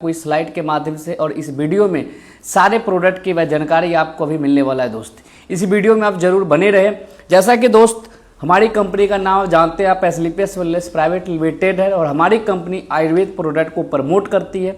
कोई स्लाइड के माध्यम से और इस वीडियो में सारे प्रोडक्ट की वह जानकारी आपको अभी मिलने वाला है दोस्त। इस वीडियो में आप जरूर बने रहें। जैसा कि दोस्त हमारी कंपनी का नाम जानते हैं आप, एस्क्लेपियस वेलनेस प्राइवेट लिमिटेड है और हमारी कंपनी आयुर्वेद प्रोडक्ट को प्रमोट करती है।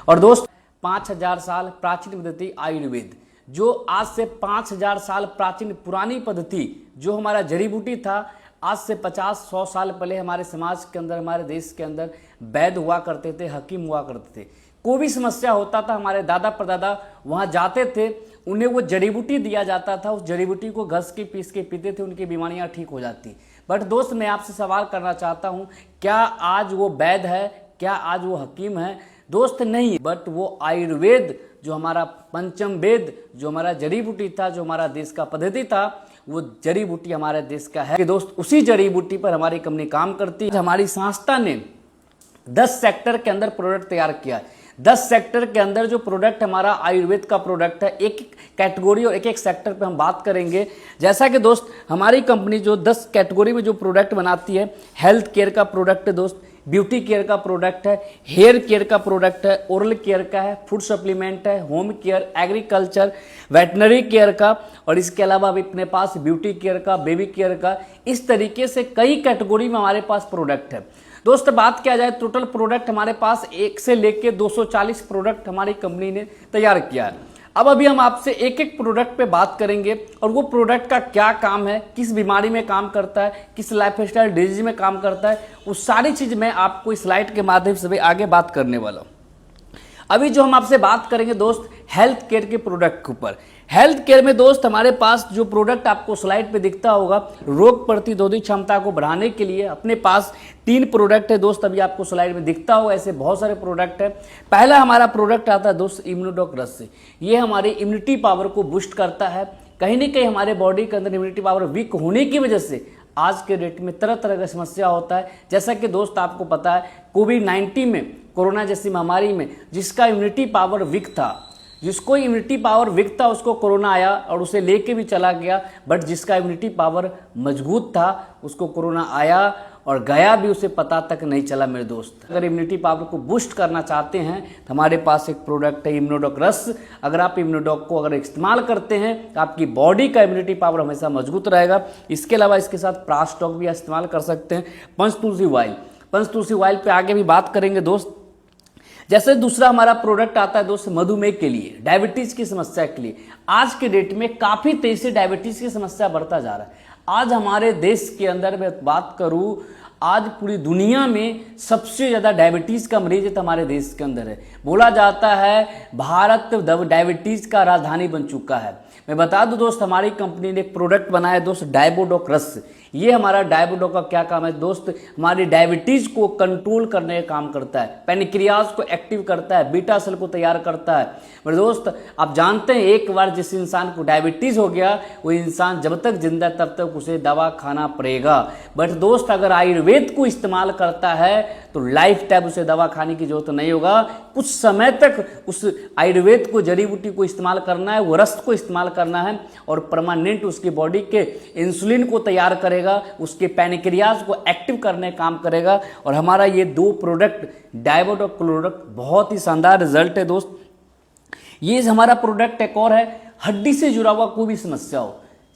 और दोस्त 5000 साल प्राचीन पद्धति आयुर्वेद, जो आज से 5000 साल प्राचीन पुरानी पद्धति जो हमारा जड़ी बूटी था, आज से 50-100 साल पहले हमारे समाज के अंदर, हमारे देश के अंदर वैद्य हुआ करते थे, हकीम हुआ करते थे। कोई भी समस्या होता था, हमारे दादा परदादा वहाँ जाते थे, उन्हें वो जड़ी बूटी दिया जाता था, उस जड़ी बूटी को घस के पीस के पीते थे, उनकी बीमारियाँ ठीक हो जाती। बट दोस्त मैं आपसे सवाल करना चाहता हूँ, क्या आज वो वैद्य है, क्या आज वो हकीम है? दोस्त नहीं, बट वो आयुर्वेद जो हमारा पंचम वेद, जो हमारा जड़ी बूटी था, जो हमारा देश का पद्धति था, वो जड़ी बूटी हमारे देश का है कि दोस्त उसी जड़ी बूटी पर हमारी कंपनी काम करती है। हमारी संस्था ने 10 सेक्टर के अंदर प्रोडक्ट तैयार किया है। 10 सेक्टर के अंदर जो प्रोडक्ट हमारा आयुर्वेद का प्रोडक्ट है, एक एक कैटेगरी और एक एक सेक्टर पे हम बात करेंगे। जैसा कि दोस्त हमारी कंपनी जो 10 कैटेगरी में जो प्रोडक्ट बनाती है, हेल्थ केयर का प्रोडक्ट है दोस्त, ब्यूटी केयर का प्रोडक्ट है, हेयर केयर का प्रोडक्ट है, ओरल केयर का है, फूड सप्लीमेंट है, home care, agriculture, veterinary care का, और इसके अलावा अभी अपने पास ब्यूटी केयर का, बेबी केयर का, इस तरीके से कई कैटेगरी में हमारे पास प्रोडक्ट है। दोस्त बात किया जाए टोटल प्रोडक्ट हमारे पास 1 से लेके 240 प्रोडक्ट हमारी कंपनी ने तैयार किया है। अब अभी हम आपसे एक एक प्रोडक्ट पे बात करेंगे और वो प्रोडक्ट का क्या काम है, किस बीमारी में काम करता है, किस लाइफस्टाइल डिजीज में काम करता है, वो सारी चीज मैं आपको इस स्लाइड के माध्यम से भी आगे बात करने वाला हूँ। अभी जो हम आपसे बात करेंगे दोस्त हेल्थ केयर के प्रोडक्ट के ऊपर। हेल्थ केयर में दोस्त हमारे पास जो प्रोडक्ट आपको स्लाइड पे दिखता होगा, रोग प्रतिरोधी क्षमता को बढ़ाने के लिए अपने पास 3 प्रोडक्ट है दोस्त। अभी आपको स्लाइड में दिखता होगा, ऐसे बहुत सारे प्रोडक्ट है। पहला हमारा प्रोडक्ट आता है दोस्त इम्यूनोडॉक रस से। ये हमारी इम्यूनिटी पावर को बूस्ट करता है। कहीं ना कहीं हमारे बॉडी के अंदर इम्यूनिटी पावर वीक होने की वजह से आज के डेट में तरह तरह का समस्या होता है। जैसा कि दोस्त आपको पता है कोविड-19 में, कोरोना जैसी महामारी में, जिसका इम्यूनिटी पावर वीक था, जिसको इम्यूनिटी पावर वीक था, उसको कोरोना आया और उसे लेके भी चला गया। बट जिसका इम्यूनिटी पावर मजबूत था, उसको कोरोना आया और गया भी, उसे पता तक नहीं चला मेरे दोस्त। अगर इम्यूनिटी पावर को बूस्ट करना चाहते हैं तो हमारे पास एक प्रोडक्ट है इम्यूनोडॉक रस। अगर आप इम्यूनोडॉक को अगर इस्तेमाल करते हैं तो आपकी बॉडी का इम्यूनिटी पावर हमेशा मजबूत रहेगा। इसके अलावा इसके साथ प्रास्टॉक भी इस्तेमाल कर सकते हैं। पंचतुलसी ऑयल, पंचतुलसी ऑयल पे आगे भी बात करेंगे दोस्त। जैसे दूसरा हमारा प्रोडक्ट आता है दोस्त मधुमेह के लिए, डायबिटीज की समस्या के लिए। आज के डेट में काफी तेजी से डायबिटीज की समस्या बढ़ता जा रहा है। आज हमारे देश के अंदर मैं बात करूं, आज पूरी दुनिया में सबसे ज्यादा डायबिटीज का मरीज तो हमारे देश के अंदर है। बोला जाता है भारत डायबिटीज का राजधानी बन चुका है। मैं बता दूं दोस्त हमारी कंपनी ने एक प्रोडक्ट बनाया दोस्त डायबोडोक रस। ये हमारा डायबोडोक का क्या काम है दोस्त, हमारी डायबिटीज को कंट्रोल करने का काम करता है, पैनक्रियाज को एक्टिव करता है, बीटा सेल को तैयार करता है। मेरे दोस्त आप जानते हैं एक बार जिस इंसान को डायबिटीज हो गया, वो इंसान जब तक जिंदा तब तक उसे दवा खाना पड़ेगा। बट दोस्त अगर आयुर्वेद को इस्तेमाल करता है तो लाइफ टाइम उसे दवा खाने की जरूरत नहीं होगा। कुछ समय तक उस आयुर्वेद को, जड़ी बूटी को इस्तेमाल करना है, वो रस को इस्तेमाल करना है और परमानेंट उसकी बॉडी के इंसुलिन को तैयार करेगा, उसके पैनक्रियाज को एक्टिव करने का काम करेगा। और हमारा ये 2 प्रोडक्ट डायबोडोक प्रोडक्ट बहुत ही शानदार रिजल्ट है दोस्त। ये हमारा प्रोडक्ट एक और है, हड्डी से जुड़ा हुआ कोई भी समस्या हो,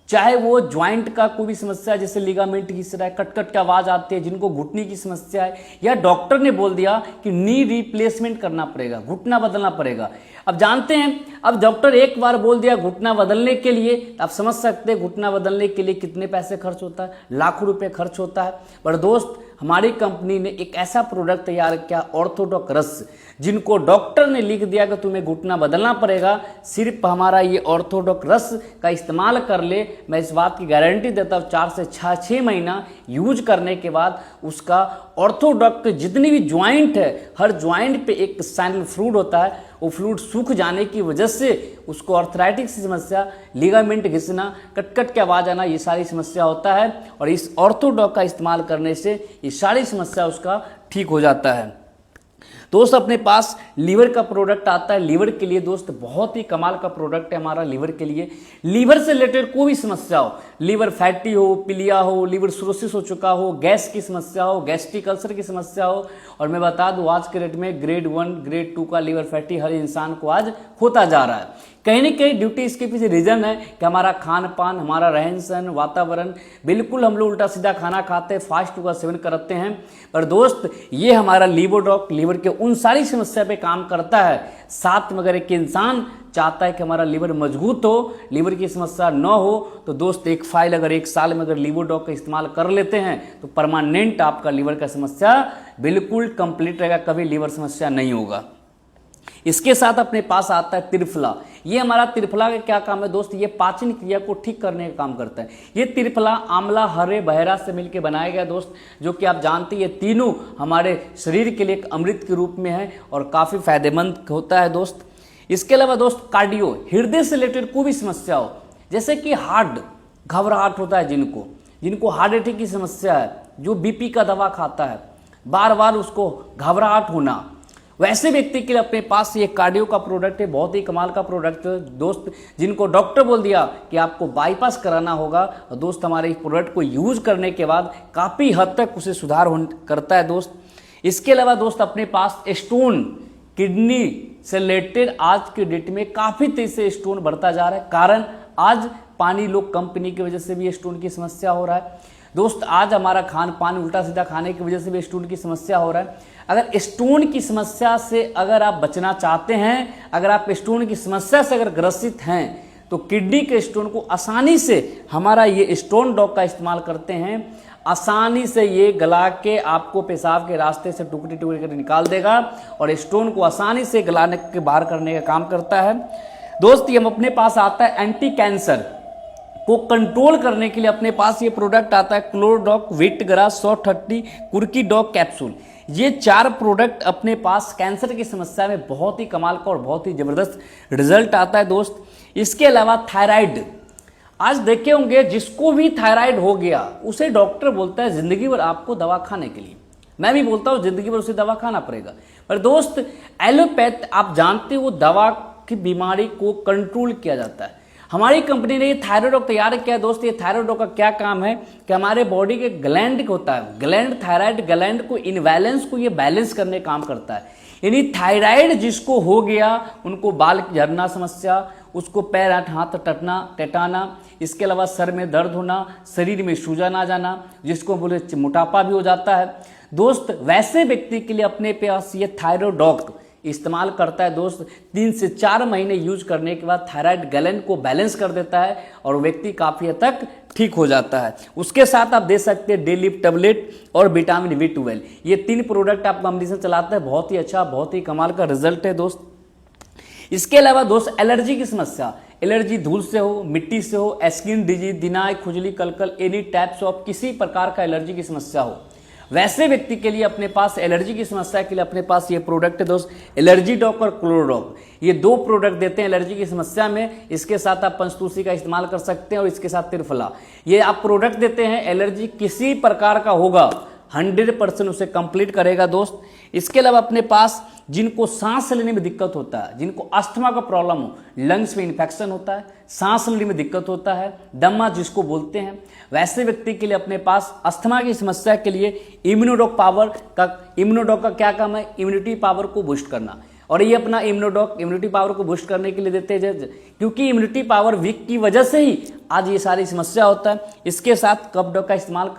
चाहे वो ज्वाइंट का कोई भी समस्या, जैसे लिगामेंट घिस रहा है, कट कट की आवाज आती है, जिनको घुटने की समस्या है, या डॉक्टर ने बोल दिया कि नी रिप्लेसमेंट करना पड़ेगा, घुटना बदलना पड़ेगा। अब जानते हैं, अब डॉक्टर एक बार बोल दिया घुटना बदलने के लिए, तो आप समझ सकते हैं घुटना बदलने के लिए कितने पैसे खर्च होता है, लाखों रुपए खर्च होता है। पर दोस्त हमारी कंपनी ने एक ऐसा प्रोडक्ट तैयार किया ऑर्थोडॉक रस, जिनको डॉक्टर ने लिख दिया कि तुम्हें घुटना बदलना पड़ेगा, सिर्फ हमारा ये ऑर्थोडॉक रस का इस्तेमाल कर ले। मैं इस बात की गारंटी देता हूँ 4 से 6 महीना यूज करने के बाद उसका ऑर्थोडॉक के जितनी भी ज्वाइंट है, हर ज्वाइंट पे एक साइनल फ्लूइड होता है, वो फ्लूइड सूख जाने की वजह से उसको आर्थराइटिस की समस्या, लिगामेंट घिसना, कटकट की आवाज आना, ये सारी समस्या होता है। और इस ऑर्थोडॉक का इस्तेमाल करने से ये सारी समस्या उसका ठीक हो जाता है। दोस्त अपने पास लीवर का प्रोडक्ट आता है। लीवर के लिए दोस्त बहुत ही कमाल का प्रोडक्ट है हमारा लीवर के लिए। लीवर से रिलेटेड कोई भी समस्या हो, लीवर फैटी हो, पीलिया हो, लीवर सिरोसिस हो चुका हो, गैस की समस्या हो, गैस्ट्रिक अल्सर की समस्या हो, और मैं बता दूं आज के डेट में ग्रेड 1 ग्रेड 2 का लीवर फैटी हर इंसान को आज होता जा रहा है। कहीं ना कहीं ड्यूटी इसके पीछे रीजन है कि हमारा खान पान, हमारा रहन सहन, वातावरण, बिल्कुल हम लोग उल्टा सीधा खाना खाते हैं, फास्ट फूड का सेवन करते हैं। पर दोस्त ये हमारा लीवोडॉक लीवर के उन सारी समस्या पे काम करता है। साथ में अगर एक इंसान चाहता है कि हमारा लीवर मजबूत हो, लीवर की समस्या न हो, तो दोस्त एक फाइल अगर 1 साल में अगर लीवोडॉक का इस्तेमाल कर लेते हैं तो परमानेंट आपका लीवर का समस्या बिल्कुल कंप्लीट रहेगा, कभी लीवर समस्या नहीं होगा। इसके साथ अपने पास आता है त्रिफला। ये हमारा त्रिफला का क्या काम है दोस्त, ये पाचन क्रिया को ठीक करने का काम करता है। ये त्रिफला आंवला, हरे, बहरा से मिलकर बनाया गया दोस्त, जो कि आप जानते हैं ये तीनों हमारे शरीर के लिए एक अमृत के रूप में है और काफ़ी फायदेमंद होता है दोस्त। इसके अलावा दोस्त कार्डियो, हृदय से रिलेटेड कोई भी समस्या हो, जैसे कि हार्ट, घबराहट होता है जिनको हार्ट अटैक की समस्या है, जो बीपी का दवा खाता है, बार बार उसको घबराहट होना, वैसे व्यक्ति के लिए अपने पास ये कार्डियो का प्रोडक्ट है, बहुत ही कमाल का प्रोडक्ट है दोस्त। जिनको डॉक्टर बोल दिया कि आपको बाईपास कराना होगा, और दोस्त हमारे इस प्रोडक्ट को यूज करने के बाद काफ़ी हद तक उसे सुधार करता है दोस्त। इसके अलावा दोस्त अपने पास स्टोन, किडनी से रिलेटेड आज के डेट में काफ़ी तेजी से स्टोन बढ़ता जा रहा है। कारण आज पानी लोग कम पीने की वजह से भी स्टोन की समस्या हो रहा है दोस्त। आज हमारा खान पान उल्टा सीधा खाने की वजह से भी स्टोन की समस्या हो रहा है। अगर स्टोन की समस्या से अगर आप बचना चाहते हैं, अगर आप स्टोन की समस्या से अगर ग्रसित हैं, तो किडनी के स्टोन को आसानी से हमारा ये स्टोन डॉग का इस्तेमाल करते हैं, आसानी से ये गला के आपको पेशाब के रास्ते से टुकड़े टुकड़े कर निकाल देगा और स्टोन को आसानी से गलाने के बाहर करने का काम करता है दोस्त। ये अपने पास आता है एंटी कैंसर को कंट्रोल करने के लिए अपने पास ये प्रोडक्ट आता है क्लोरोडॉक, वीटग्रास 130, कुर्की डॉग कैप्सूल। ये 4 प्रोडक्ट अपने पास कैंसर की समस्या में बहुत ही कमाल का और बहुत ही जबरदस्त रिजल्ट आता है दोस्त। इसके अलावा थायराइड, आज देखे होंगे जिसको भी थायराइड हो गया उसे डॉक्टर बोलता है जिंदगी भर आपको दवा खाने के लिए। मैं भी बोलता हूँ जिंदगी भर उसे दवा खाना पड़ेगा। पर दोस्त एलोपैथ आप जानते हो दवा की बीमारी को कंट्रोल किया जाता है। हमारी कंपनी ने ये थायराइड तैयार किया है दोस्त। ये थायराइड का क्या काम है कि हमारे बॉडी के ग्लैंड होता है, ग्लैंड थायराइड ग्लैंड को इनबैलेंस को ये बैलेंस करने का काम करता है। यानी थायराइड जिसको हो गया उनको बाल झड़ना समस्या, उसको पैर हाथ टटाना, इसके अलावा सर में दर्द होना, शरीर में सूजन आ जाना, जिसको बोले मोटापा भी हो जाता है दोस्त। वैसे व्यक्ति के लिए अपने पास ये थायरोडॉक इस्तेमाल करता है दोस्त। 3 से 4 महीने यूज करने के बाद थायराइड ग्लैंड को बैलेंस कर देता है और व्यक्ति काफ़ी हद तक ठीक हो जाता है। उसके साथ आप दे सकते हैं डेलिप टैबलेट और विटामिन B12। ये 3 प्रोडक्ट आप कॉम्बिनेशन चलाते हैं, बहुत ही अच्छा, बहुत ही कमाल का रिजल्ट है दोस्त। इसके अलावा दोस्त एलर्जी की समस्या, एलर्जी धूल से हो, मिट्टी से हो, स्किन डिजीज, दिनाई, खुजली, कलकल, एनी टाइप्स ऑफ किसी प्रकार का एलर्जी की समस्या हो, वैसे व्यक्ति के लिए अपने पास एलर्जी की समस्या के लिए अपने पास ये प्रोडक्ट है दोस्त, एलर्जी डॉक और क्लोरोडॉक। ये 2 प्रोडक्ट देते हैं एलर्जी की समस्या में। इसके साथ आप पंचतुलसी का इस्तेमाल कर सकते हैं और इसके साथ त्रिफला। ये आप प्रोडक्ट देते हैं, एलर्जी किसी प्रकार का होगा 100% उसे कंप्लीट करेगा दोस्त। इसके अलावा अपने पास जिनको सांस लेने में दिक्कत होता है, जिनको अस्थमा का प्रॉब्लम हो, लंग्स में इन्फेक्शन होता है, सांस लेने में दिक्कत होता है, दमा जिसको बोलते हैं, वैसे व्यक्ति के लिए अपने पास अस्थमा की समस्या के लिए इम्यूनोडॉक का क्या काम है, इम्यूनिटी पावर को बूस्ट करना। और ये अपना इम्यूनोडॉक इम्यूनिटी पावर को बूस्ट करने के लिए देते हैं, क्योंकि इम्यूनिटी पावर वीक की वजह से ही आज ये सारी समस्या होता है। इसके साथ कफ डॉक का इस्तेमाल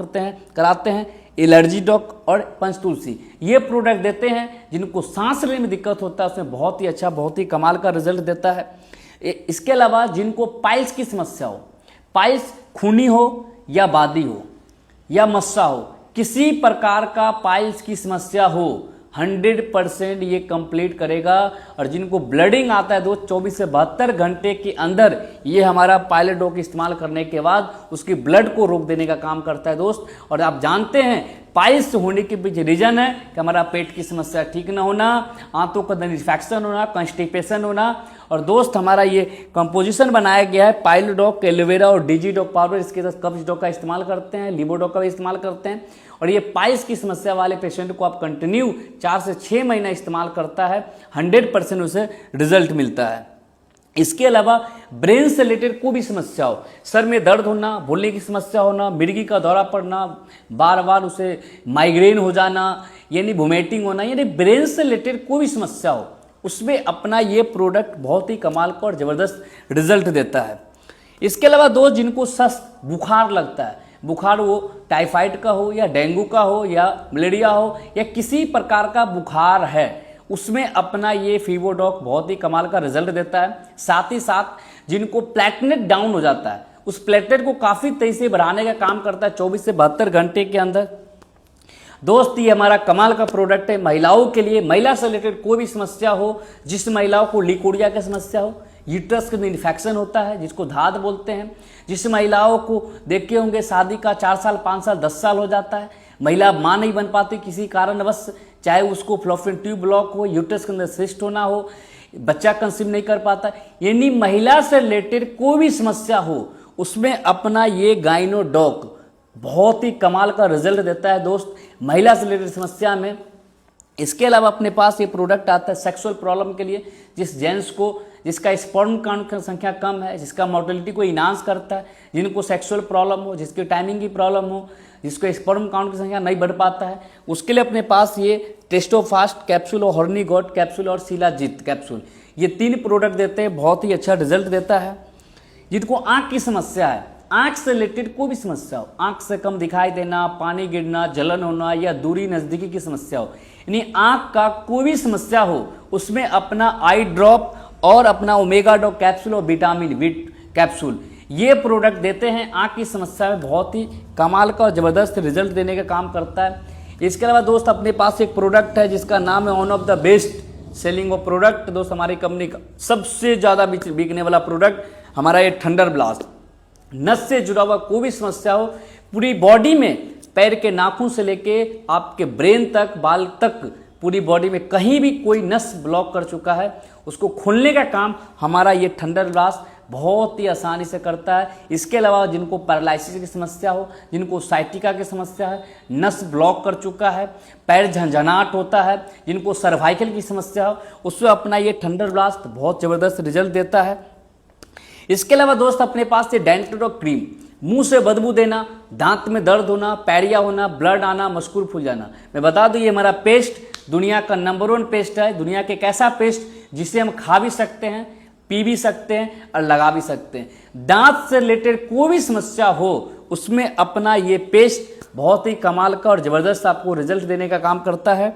कराते हैं, एलर्जी डॉक और पंचतुलसी ये प्रोडक्ट देते हैं। जिनको सांस लेने में दिक्कत होता है उसमें बहुत ही अच्छा, बहुत ही कमाल का रिजल्ट देता है। इसके अलावा जिनको पाइल्स की समस्या हो, पाइल्स खूनी हो या बादी हो या मस्सा हो, किसी प्रकार का पाइल्स की समस्या हो, 100% ये कंप्लीट करेगा। और जिनको ब्लडिंग आता है दोस्त 24 से 72 घंटे के अंदर ये हमारा पायलट डॉक इस्तेमाल करने के बाद उसकी ब्लड को रोक देने का काम करता है दोस्त। और आप जानते हैं पाइल्स होने के पीछे रीजन है कि हमारा पेट की समस्या ठीक ना होना, आंतों का अंदर इन्फेक्शन होना, कॉन्स्टिपेशन होना, और दोस्त हमारा ये कंपोजिशन बनाया गया है पाइलोडॉक, एलोवेरा और डिजीडॉक पाउडर। इसके साथ कब्ज डॉक का इस्तेमाल करते हैं, लिबोडॉक का भी इस्तेमाल करते हैं। और ये पाइल्स की समस्या वाले पेशेंट को आप कंटिन्यू 4 से 6 महीना इस्तेमाल करता है, 100% उसे रिजल्ट मिलता है। इसके अलावा ब्रेन से रिलेटेड कोई भी समस्या हो, सर में दर्द होना, भूलने की समस्या होना, मिर्गी का दौरा पड़ना, बार बार उसे माइग्रेन हो जाना, यानी वोमिटिंग होना, यानी ब्रेन से रिलेटेड कोई भी समस्या हो, उसमें अपना ये प्रोडक्ट बहुत ही कमाल का और ज़बरदस्त रिजल्ट देता है। इसके अलावा दोस्त जिनको सख्त बुखार लगता है, बुखार वो टाइफाइड का हो या डेंगू का हो या मलेरिया हो या किसी प्रकार का बुखार है, उसमें अपना ये फीवोडॉक बहुत ही कमाल का रिजल्ट देता है। साथ ही साथ जिनको प्लेटलेट डाउन हो जाता है, उस प्लेटलेट को काफ़ी तेजी से बढ़ाने का काम करता है 24 से 72 घंटे के अंदर। दोस्त ये हमारा कमाल का प्रोडक्ट है महिलाओं के लिए। महिला से रिलेटेड कोई भी समस्या हो, जिस महिलाओं को लिकोरिया की समस्या हो, यूट्रस का इन्फेक्शन होता है जिसको धात बोलते हैं, जिस महिलाओं को देखे होंगे शादी का 4 साल 5 साल 10 साल हो जाता है, महिला मां नहीं बन पाती किसी कारणवश, चाहे उसको फ्लोपियन ट्यूब ब्लॉक हो, यूट्रस के अंदर सिस्ट होना हो, बच्चा कंसीव नहीं कर पाता, यानी महिला से रिलेटेड कोई भी समस्या हो, उसमें अपना ये गाइनोडॉक बहुत ही कमाल का रिजल्ट देता है दोस्त महिला से रिलेटेड समस्या में। इसके अलावा अपने पास ये प्रोडक्ट आता है सेक्सुअल प्रॉब्लम के लिए, जिस जेंट्स को जिसका स्पर्म काउंट की संख्या कम है, जिसका मोर्टेलिटी को इनहांस करता है, जिनको सेक्सुअल प्रॉब्लम हो, जिसकी टाइमिंग की प्रॉब्लम हो, जिसको स्पर्म काउंट की संख्या नहीं बढ़ पाता है, उसके लिए अपने पास ये टेस्टोफास्ट कैप्सूल और हॉर्नीगोट कैप्सूल और शिलाजीत कैप्सूल, ये 3 प्रोडक्ट देते हैं, बहुत ही अच्छा रिजल्ट देता है। जिनको आँख की समस्या है, आँख से रिलेटेड कोई भी समस्या हो, आँख से कम दिखाई देना, पानी गिरना, जलन होना या दूरी नज़दीकी की समस्या हो, यानी आँख का कोई भी समस्या हो, उसमें अपना आई ड्रॉप और अपना ओमेगा डॉक कैप्सूल और विटामिन बी कैप्सूल, ये प्रोडक्ट देते हैं। आँख की समस्या में बहुत ही कमाल का और ज़बरदस्त रिजल्ट देने का काम करता है। इसके अलावा दोस्त अपने पास एक प्रोडक्ट है जिसका नाम है one of the best selling of product. दोस्त हमारी कंपनी का सबसे ज़्यादा बिकने वाला प्रोडक्ट हमारा ये थंडर ब्लास्ट। नस से जुड़ा हुआ कोई भी समस्या हो, पूरी बॉडी में, पैर के नाखून से लेके आपके ब्रेन तक, बाल तक, पूरी बॉडी में कहीं भी कोई नस ब्लॉक कर चुका है, उसको खोलने का काम हमारा ये थंडर ब्लास्ट बहुत ही आसानी से करता है। इसके अलावा जिनको पैरालिसिस की समस्या हो, जिनको साइटिका की समस्या है, नस ब्लॉक कर चुका है, पैर झंझनाहट होता है, जिनको सर्वाइकल की समस्या हो, उसमें अपना ये थंडर ब्लास्ट बहुत ज़बरदस्त रिजल्ट देता है। इसके अलावा दोस्त अपने पास ये डेंटोडॉक क्रीम, मुंह से बदबू देना, दांत में दर्द होना, पैरिया होना, ब्लड आना, मस्कुर फूल जाना, मैं बता दूं ये हमारा पेस्ट दुनिया का नंबर 1 पेस्ट है। दुनिया के एक ऐसा पेस्ट जिसे हम खा भी सकते हैं, पी भी सकते हैं और लगा भी सकते हैं। दांत से रिलेटेड कोई भी समस्या हो, उसमें अपना ये पेस्ट बहुत ही कमाल का और ज़बरदस्त आपको रिजल्ट देने का काम करता है।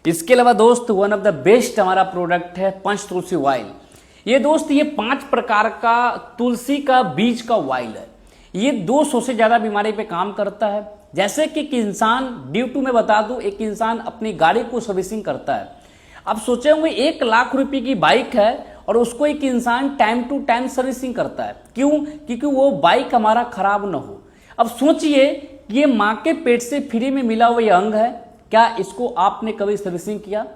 इसके अलावा दोस्त वन ऑफ द बेस्ट हमारा प्रोडक्ट है पंच तुलसी ऑयल। ये दोस्त ये 5 प्रकार का तुलसी का बीज का ऑयल है। ये 200 से ज़्यादा बीमारी पे काम करता है। जैसे कि एक इंसान ड्यू टू मैं बता दूं, एक इंसान अपनी गाड़ी को सर्विसिंग करता है। अब सोचे होंगे 1 लाख रुपए की बाइक है और उसको एक इंसान टाइम टू टाइम सर्विसिंग करता है, क्यों? क्योंकि वो बाइक हमारा खराब ना हो। अब सोचिए कि ये माँ के पेट से फ्री में मिला हुआ ये अंग है, क्या इसको आपने कभी सर्विसिंग किया?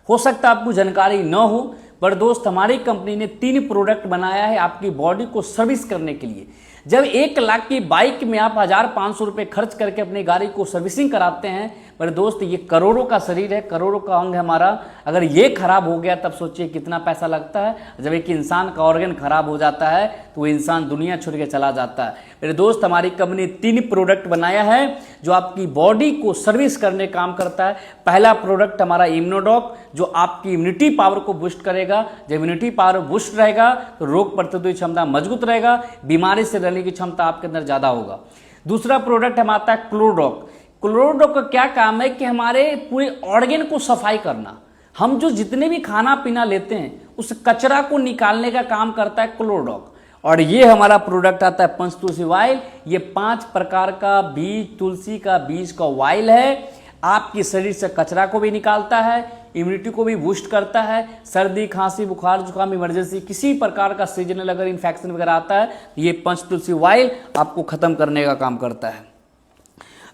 हो सकता है आपको जानकारी न हो, पर दोस्त हमारी कंपनी ने 3 प्रोडक्ट बनाया है आपकी बॉडी को सर्विस करने के लिए। जब 1 लाख की बाइक में आप 1500 रुपये खर्च करके अपनी गाड़ी को सर्विसिंग कराते हैं, पर दोस्त ये करोड़ों का शरीर है, करोड़ों का अंग है हमारा। अगर ये खराब हो गया तब सोचिए कितना पैसा लगता है। जब एक इंसान का ऑर्गन खराब हो जाता है तो वो इंसान दुनिया छोड़ के चला जाता है। मेरे दोस्त हमारी कंपनी 3 प्रोडक्ट बनाया है जो आपकी बॉडी को सर्विस करने का काम करता है। पहला प्रोडक्ट हमारा इम्यूनोडॉक, जो आपकी इम्यूनिटी पावर को बूस्ट करेगा। जब इम्यूनिटी पावर बूस्ट रहेगा तो रोग प्रतिरोधक क्षमता मजबूत रहेगा, बीमारी से लड़ने की क्षमता आपके अंदर ज्यादा होगा। दूसरा प्रोडक्ट हम आता है क्लोरोडॉक। क्लोरोडॉक का क्या काम है कि हमारे पूरे ऑर्गन को सफाई करना। हम जो जितने भी खाना पीना लेते हैं उस कचरा को निकालने का काम करता है क्लोरोडॉक। और ये हमारा प्रोडक्ट आता है पंच तुलसी ऑयल। ये 5 प्रकार का बीज, तुलसी का बीज का ऑयल है। आपके शरीर से कचरा को भी निकालता है, इम्यूनिटी को भी बूस्ट करता है। सर्दी, खांसी, बुखार, जुकाम, इमरजेंसी, किसी प्रकार का सीजनल अगर इन्फेक्शन वगैरह आता है, ये पंच तुलसी ऑयल आपको खत्म करने का काम करता है।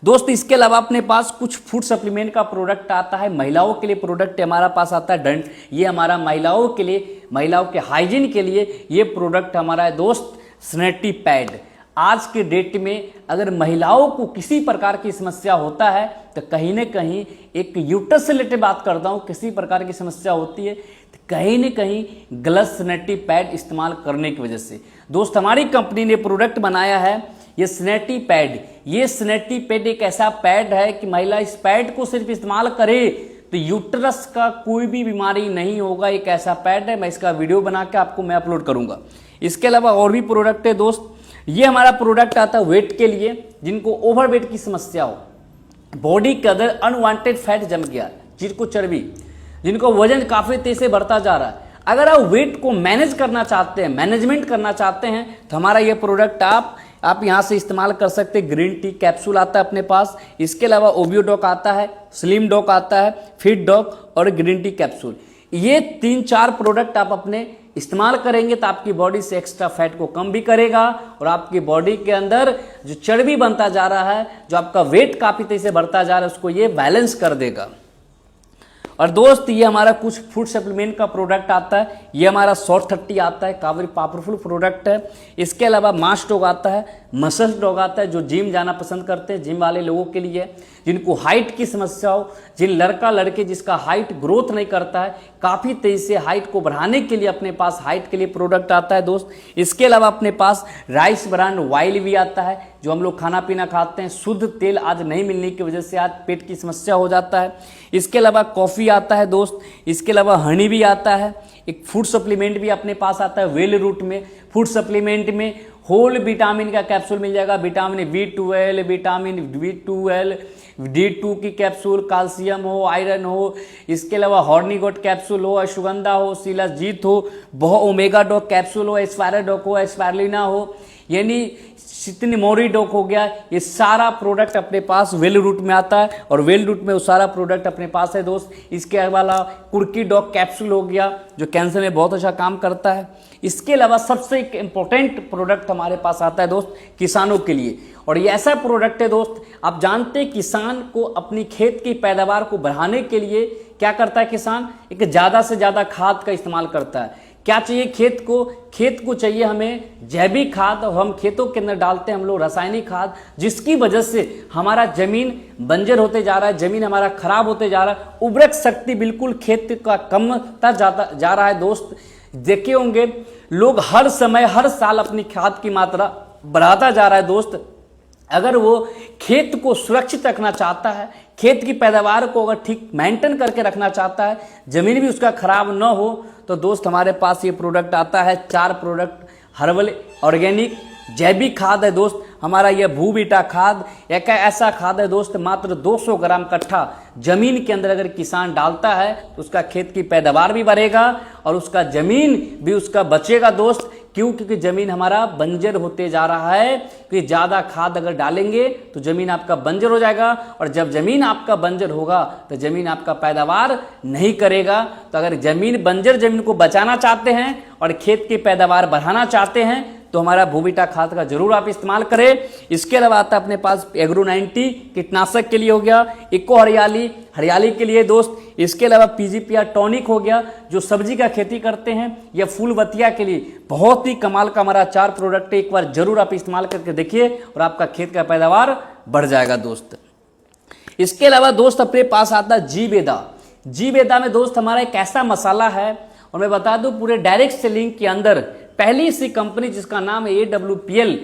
दोस्त इसके अलावा अपने पास कुछ फूड सप्लीमेंट का प्रोडक्ट आता है, महिलाओं के लिए प्रोडक्ट हमारा पास आता है डंट, ये हमारा महिलाओं के लिए, महिलाओं के हाइजीन के लिए ये प्रोडक्ट हमारा है दोस्त सैनिटरी पैड। आज के डेट में अगर महिलाओं को किसी प्रकार की समस्या होता है तो कहीं ना कहीं, एक यूट्रस से रिलेटेड बात करता हूँ, किसी प्रकार की समस्या होती है तो कहीं ना कहीं गलत सैनिटरी पैड इस्तेमाल करने की वजह से दोस्त हमारी कंपनी ने प्रोडक्ट बनाया है ये सैनिटरी पैड। ये सैनिटरी पैड एक ऐसा पैड है कि महिला इस पैड को सिर्फ इस्तेमाल करे तो यूट्रस का कोई भी बीमारी नहीं होगा। एक ऐसा पैड है, मैं इसका वीडियो बना के आपको मैं अपलोड करूंगा। इसके अलावा और भी प्रोडक्ट है दोस्त। ये हमारा प्रोडक्ट आता है वेट के लिए, जिनको ओवरवेट की समस्या हो, बॉडी के अंदर अनवांटेड फैट जम गया, जिनको चर्बी, जिनको वजन काफी तेजी से बढ़ता जा रहा है। अगर आप वेट को मैनेज करना चाहते हैं, मैनेजमेंट करना चाहते हैं तो हमारा ये प्रोडक्ट आप यहां से इस्तेमाल कर सकते हैं। ग्रीन टी कैप्सूल आता है अपने पास। इसके अलावा ओबियो डॉक आता है, स्लिम डॉक आता है, फिट डॉक और ग्रीन टी कैप्सूल। ये 3-4 प्रोडक्ट आप अपने इस्तेमाल करेंगे तो आपकी बॉडी से एक्स्ट्रा फैट को कम भी करेगा और आपकी बॉडी के अंदर जो चर्बी बनता जा रहा है, जो आपका वेट काफी तेजी से बढ़ता जा रहा है, उसको ये बैलेंस कर देगा। और दोस्त ये हमारा कुछ फूड सप्लीमेंट का प्रोडक्ट आता है। ये हमारा शॉर्ट 30 आता है, काफी पावरफुल प्रोडक्ट है। इसके अलावा मास डॉग आता है, मसल डॉग आता है, जो जिम जाना पसंद करते हैं, जिम वाले लोगों के लिए, जिनको हाइट की समस्या हो, जिन लड़का लड़के जिसका हाइट ग्रोथ नहीं करता है, काफी तेजी से हाइट को बढ़ाने के लिए अपने पास हाइट के लिए प्रोडक्ट आता है दोस्त। इसके अलावा अपने पास राइस ब्रांड ऑयल भी आता है, जो हम लोग खाना पीना खाते हैं, शुद्ध तेल आज नहीं मिलने की वजह से आज पेट की समस्या हो जाता है। इसके अलावा कॉफी आता है दोस्त। इसके अलावा हनी भी आता है। एक फूड सप्लीमेंट भी अपने पास आता है वेल रूट में। फूड सप्लीमेंट में होल विटामिन का कैप्सूल मिल जाएगा, vitamin B12, vitamin B12, D2 की कैप्सूल, कैल्शियम हो, आयरन हो। इसके अलावा हॉर्नीगोट कैप्सूल हो, अश्वगंधा हो, शिलाजीत हो, बहुत ओमेगा डॉक कैप्सूल हो, एस्पायराडॉक हो, एस्पायरलिना हो, यानी जितनी मोरी डॉक हो गया, ये सारा प्रोडक्ट अपने पास वेल रूट में आता है और वेल रूट में वो सारा प्रोडक्ट अपने पास है दोस्त। इसके अलावा कुर्की डॉक कैप्सूल हो गया, जो कैंसर में बहुत अच्छा काम करता है। इसके अलावा सबसे एक इम्पोर्टेंट प्रोडक्ट हमारे पास आता है दोस्त किसानों के लिए, और ये ऐसा प्रोडक्ट है दोस्त, आप जानते हैं किसान को अपनी खेत की पैदावार को बढ़ाने के लिए क्या करता है किसान, एक ज़्यादा से ज़्यादा खाद का इस्तेमाल करता है। क्या चाहिए खेत को चाहिए हमें जैविक खाद, और हम खेतों के अंदर डालते हैं हम लोग रासायनिक खाद, जिसकी वजह से हमारा जमीन बंजर होते जा रहा है, जमीन हमारा खराब होते जा रहा है, उर्वरक शक्ति बिल्कुल खेत का कमता जा रहा है दोस्त। देखे होंगे लोग हर समय हर साल अपनी खाद की मात्रा बढ़ाता जा रहा है दोस्त। अगर वो खेत को सुरक्षित रखना चाहता है, खेत की पैदावार को अगर ठीक मेंटेन करके रखना चाहता है, जमीन भी उसका खराब न हो, तो दोस्त हमारे पास ये प्रोडक्ट आता है। 4 प्रोडक्ट हर्बल ऑर्गेनिक जैविक खाद है दोस्त। हमारा यह भूबीटा खाद एक ऐसा खाद है दोस्त, मात्र 200 ग्राम कट्ठा जमीन के अंदर अगर किसान डालता है तो उसका खेत की पैदावार भी बढ़ेगा और उसका जमीन भी उसका बचेगा दोस्त। क्यों? क्योंकि जमीन हमारा बंजर होते जा रहा है, क्योंकि ज़्यादा खाद अगर डालेंगे तो जमीन आपका बंजर हो जाएगा, और जब जमीन आपका बंजर होगा तो जमीन आपका पैदावार नहीं करेगा। तो अगर जमीन बंजर जमीन को बचाना चाहते हैं और खेत की पैदावार बढ़ाना चाहते हैं तो हमारा भूबीटा खाद का जरूर आप इस्तेमाल करें। इसके अलावा आता है अपने पास एग्रो 90 कीटनाशक के लिए हो गया, इको हरियाली के लिए दोस्त। इसके अलावा PGPR टॉनिक हो गया, जो सब्जी का खेती करते हैं, या फूल बतिया के लिए बहुत ही कमाल का हमारा 4 प्रोडक्ट है। एक बार जरूर आप इस्तेमाल करके देखिए और आपका खेत का पैदावार बढ़ जाएगा दोस्त। इसके अलावा दोस्त अपने पास आता है जी वेदा में दोस्त हमारा एक ऐसा मसाला है, और मैं बता दूं पूरे डायरेक्ट सेलिंग के अंदर पहली सी कंपनी जिसका नाम है AWPL,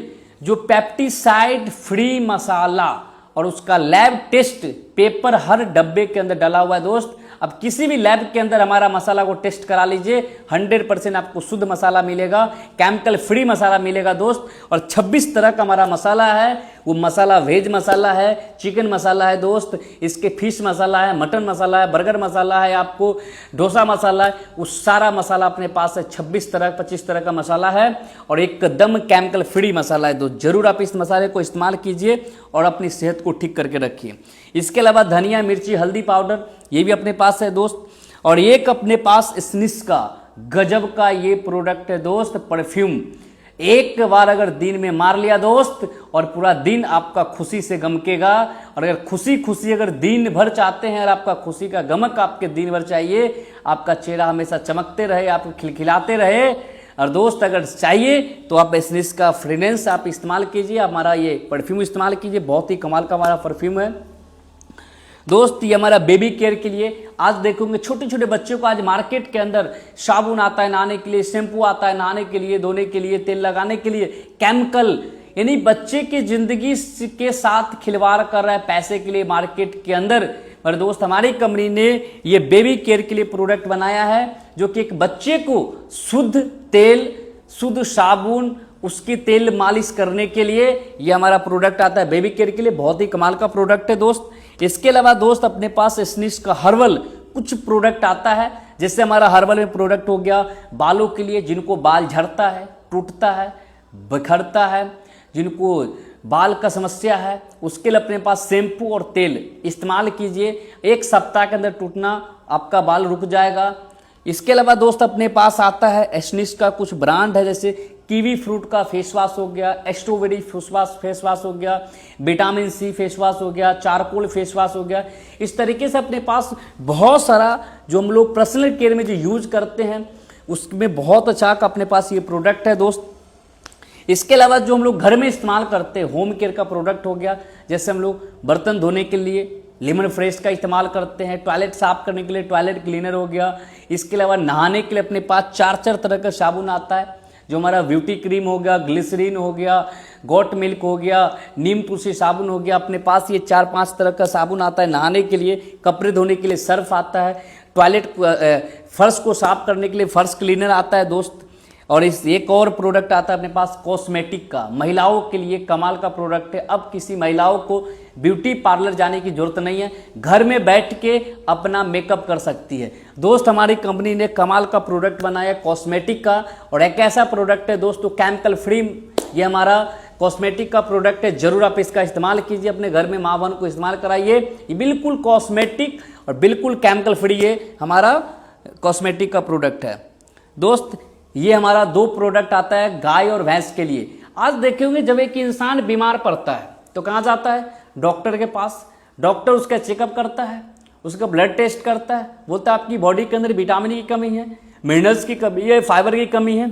जो पेप्टिसाइड फ्री मसाला, और उसका लैब टेस्ट पेपर हर डब्बे के अंदर डाला हुआ है दोस्त। अब किसी भी लैब के अंदर हमारा मसाला को टेस्ट करा लीजिए, 100% आपको शुद्ध मसाला मिलेगा, केमिकल फ्री मसाला मिलेगा दोस्त। और 26 तरह का हमारा मसाला है, वो मसाला वेज मसाला है, चिकन मसाला है दोस्त, इसके फिश मसाला है, मटन मसाला है, बर्गर मसाला है, आपको डोसा मसाला है, वो सारा मसाला अपने पास है। 25 तरह का मसाला है और एकदम केमिकल फ्री मसाला है दोस्त। जरूर आप इस मसाले को इस्तेमाल कीजिए और अपनी सेहत को ठीक करके रखिए। इसके अलावा धनिया, मिर्ची, हल्दी पाउडर ये भी अपने पास है दोस्त। और एक अपने पास स्निस का गजब का ये प्रोडक्ट है दोस्त, परफ्यूम। एक बार अगर दिन में मार लिया दोस्त और पूरा दिन आपका खुशी से गमकेगा। और अगर खुशी खुशी अगर दिन भर चाहते हैं और आपका खुशी का गमक आपके दिन भर चाहिए, आपका चेहरा हमेशा चमकते रहे, आप खिलखिलाते रहे, और दोस्त अगर चाहिए तो आप एस्निश का फ्रेग्रेंस आप इस्तेमाल कीजिए, हमारा ये परफ्यूम इस्तेमाल कीजिए, बहुत ही कमाल का हमारा परफ्यूम है दोस्त। ये हमारा बेबी केयर के लिए। आज देखोगे छोटे छोटे बच्चों को आज मार्केट के अंदर साबुन आता है नहाने के लिए, शैम्पू आता है नहाने के लिए, धोने के लिए, तेल लगाने के लिए, केमिकल, यानी बच्चे की जिंदगी के साथ खिलवाड़ कर रहा है पैसे के लिए मार्केट के अंदर। पर दोस्त हमारी कंपनी ने ये बेबी केयर के लिए प्रोडक्ट बनाया है, जो कि एक बच्चे को शुद्ध तेल, शुद्ध साबुन, उसकी तेल मालिश करने के लिए ये हमारा प्रोडक्ट आता है बेबी केयर के लिए। बहुत ही कमाल का प्रोडक्ट है दोस्त। इसके अलावा दोस्त अपने पास एस्निश का हर्बल कुछ प्रोडक्ट आता है, जैसे हमारा हर्बल में प्रोडक्ट हो गया बालों के लिए, जिनको बाल झड़ता है, टूटता है, बिखरता है, जिनको बाल का समस्या है, उसके लिए अपने पास शैम्पू और तेल इस्तेमाल कीजिए। 1 सप्ताह के अंदर टूटना आपका बाल रुक जाएगा। इसके अलावा दोस्त अपने पास आता है एस्निश का कुछ ब्रांड है, जैसे कीवी फ्रूट का फेस वॉश हो गया, स्ट्रॉबेरी फेस वॉश हो गया, विटामिन सी फेस वॉश हो गया, चारकोल फेस वॉश हो गया। इस तरीके से अपने पास बहुत सारा जो हम लोग पर्सनल केयर में जो यूज करते हैं उसमें बहुत अच्छा का अपने पास ये प्रोडक्ट है दोस्त। इसके अलावा जो हम लोग घर में इस्तेमाल करते हैं होम केयर का प्रोडक्ट हो गया, जैसे हम लोग बर्तन धोने के लिए लेमन फ्रेश का इस्तेमाल करते हैं, टॉयलेट साफ करने के लिए टॉयलेट क्लीनर हो गया। इसके अलावा नहाने के लिए अपने पास 4 तरह का साबुन आता है, जो हमारा ब्यूटी क्रीम हो गया, ग्लिसरीन हो गया, गोट मिल्क हो गया, नीम तुलसी साबुन हो गया। अपने पास ये 4-5 तरह का साबुन आता है नहाने के लिए, कपड़े धोने के लिए सर्फ आता है, टॉयलेट फर्श को साफ करने के लिए फर्श क्लीनर आता है दोस्त। और इस एक और प्रोडक्ट आता है अपने पास कॉस्मेटिक का, महिलाओं के लिए कमाल का प्रोडक्ट है। अब किसी महिलाओं को ब्यूटी पार्लर जाने की जरूरत नहीं है, घर में बैठ के अपना मेकअप कर सकती है दोस्त। हमारी कंपनी ने कमाल का प्रोडक्ट बनाया कॉस्मेटिक का, और एक ऐसा प्रोडक्ट है दोस्तों केमिकल फ्री, ये हमारा कॉस्मेटिक का प्रोडक्ट है। जरूर आप इसका इस्तेमाल कीजिए, अपने घर में माँ बहन को इस्तेमाल कराइए। ये बिल्कुल कॉस्मेटिक और बिल्कुल केमिकल फ्री ये हमारा कॉस्मेटिक का प्रोडक्ट है दोस्त। ये हमारा 2 प्रोडक्ट आता है गाय और भैंस के लिए। आज देखेंगे जब एक इंसान बीमार पड़ता है तो कहाँ जाता है? डॉक्टर के पास। डॉक्टर उसका चेकअप करता है, उसका ब्लड टेस्ट करता है, बोलता है आपकी बॉडी के अंदर विटामिन की कमी है, मिनरल्स की कमी है, फाइबर की कमी है।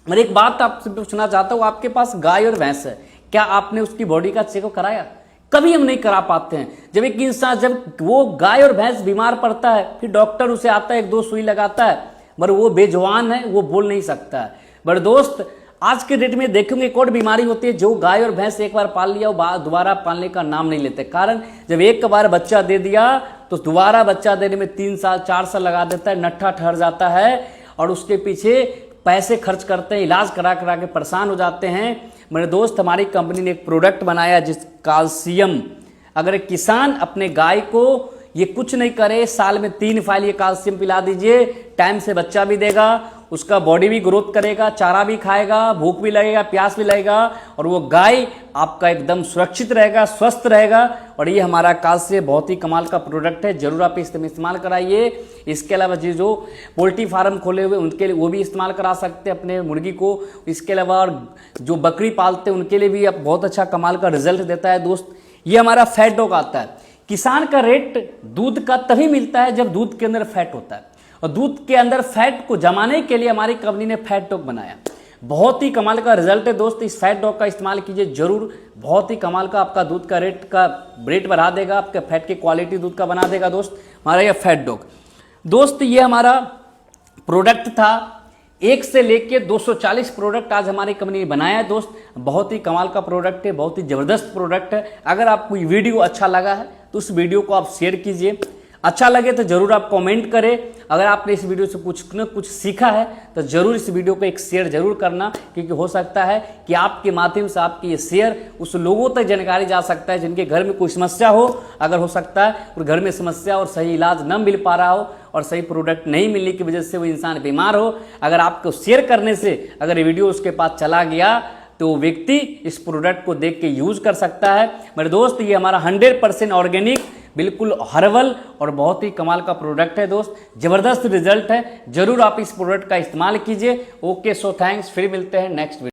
और एक बात आपसे पूछना चाहता हूँ, आपके पास गाय और भैंस है, क्या आपने उसकी बॉडी का चेकअप कराया? कभी हम नहीं करा पाते हैं। जब एक इंसान, जब वो गाय और भैंस बीमार पड़ता है, फिर डॉक्टर उसे आता है, 1-2 सुई लगाता है, पर वो बेजुबान है, वो बोल नहीं सकता है। पर दोस्त आज के डेट में देखेंगे एक और बीमारी होती है, जो गाय और भैंस एक बार पाल लिया वो दोबारा पालने का नाम नहीं लेते। कारण जब एक बार बच्चा दे दिया तो दोबारा बच्चा देने में 3 साल 4 साल लगा देता है, नट्ठा ठहर जाता है, और उसके पीछे पैसे खर्च करते हैं, इलाज करा करा के परेशान हो जाते हैं। मेरे दोस्त हमारी कंपनी ने एक प्रोडक्ट बनाया जिस कैल्शियम, अगर एक किसान अपने गाय को ये कुछ नहीं करे, साल में 3 फाइल ये कैल्शियम पिला दीजिए, टाइम से बच्चा भी देगा, उसका बॉडी भी ग्रोथ करेगा, चारा भी खाएगा, भूख भी लगेगा, प्यास भी लगेगा, और वो गाय आपका एकदम सुरक्षित रहेगा, स्वस्थ रहेगा। और ये हमारा कैल्शियम बहुत ही कमाल का प्रोडक्ट है, जरूर आप इस्तेमाल कराइए। इसके अलावा जो पोल्ट्री फार्म खोले हुए उनके लिए वो भी इस्तेमाल करा सकते हैं अपने मुर्गी को। इसके अलावा और जो बकरी पालते हैं उनके लिए भी अब बहुत अच्छा कमाल का रिजल्ट देता है दोस्त। ये हमारा फैट डॉग आता है। किसान का रेट दूध का तभी मिलता है जब दूध के अंदर फैट होता है, और दूध के अंदर फैट को जमाने के लिए हमारी कंपनी ने फैट डॉग बनाया। बहुत ही कमाल का रिजल्ट है दोस्त, इस फैट डॉग का इस्तेमाल कीजिए जरूर। बहुत ही कमाल का आपका दूध का रेट बढ़ा देगा, आपके फैट की क्वालिटी दूध का बना देगा दोस्त हमारा यह फैट डॉग। दोस्त ये हमारा प्रोडक्ट था, 1 से लेके 240 प्रोडक्ट आज हमारी कंपनी ने बनाया है दोस्त। बहुत ही कमाल का प्रोडक्ट है, बहुत ही जबरदस्त प्रोडक्ट है। अगर आपको ये वीडियो अच्छा लगा है तो उस वीडियो को आप शेयर कीजिए, अच्छा लगे तो जरूर आप कमेंट करें। अगर आपने इस वीडियो से कुछ न कुछ सीखा है तो जरूर इस वीडियो को एक शेयर जरूर करना, क्योंकि हो सकता है कि आपके माध्यम से आपकी ये शेयर उस लोगों तक जानकारी जा सकता है जिनके घर में कोई समस्या हो। अगर हो सकता है और घर में समस्या और सही इलाज न मिल पा रहा हो और सही प्रोडक्ट नहीं मिलने की वजह से वो इंसान बीमार हो, अगर आपको शेयर करने से अगर ये वीडियो उसके पास चला गया तो वो व्यक्ति इस प्रोडक्ट को देख के यूज कर सकता है। मेरे दोस्त ये हमारा 100% ऑर्गेनिक, बिल्कुल हर्बल और बहुत ही कमाल का प्रोडक्ट है दोस्त, जबरदस्त रिजल्ट है। जरूर आप इस प्रोडक्ट का इस्तेमाल कीजिए। ओके, सो थैंक्स, फिर मिलते हैं नेक्स्ट वीडियो।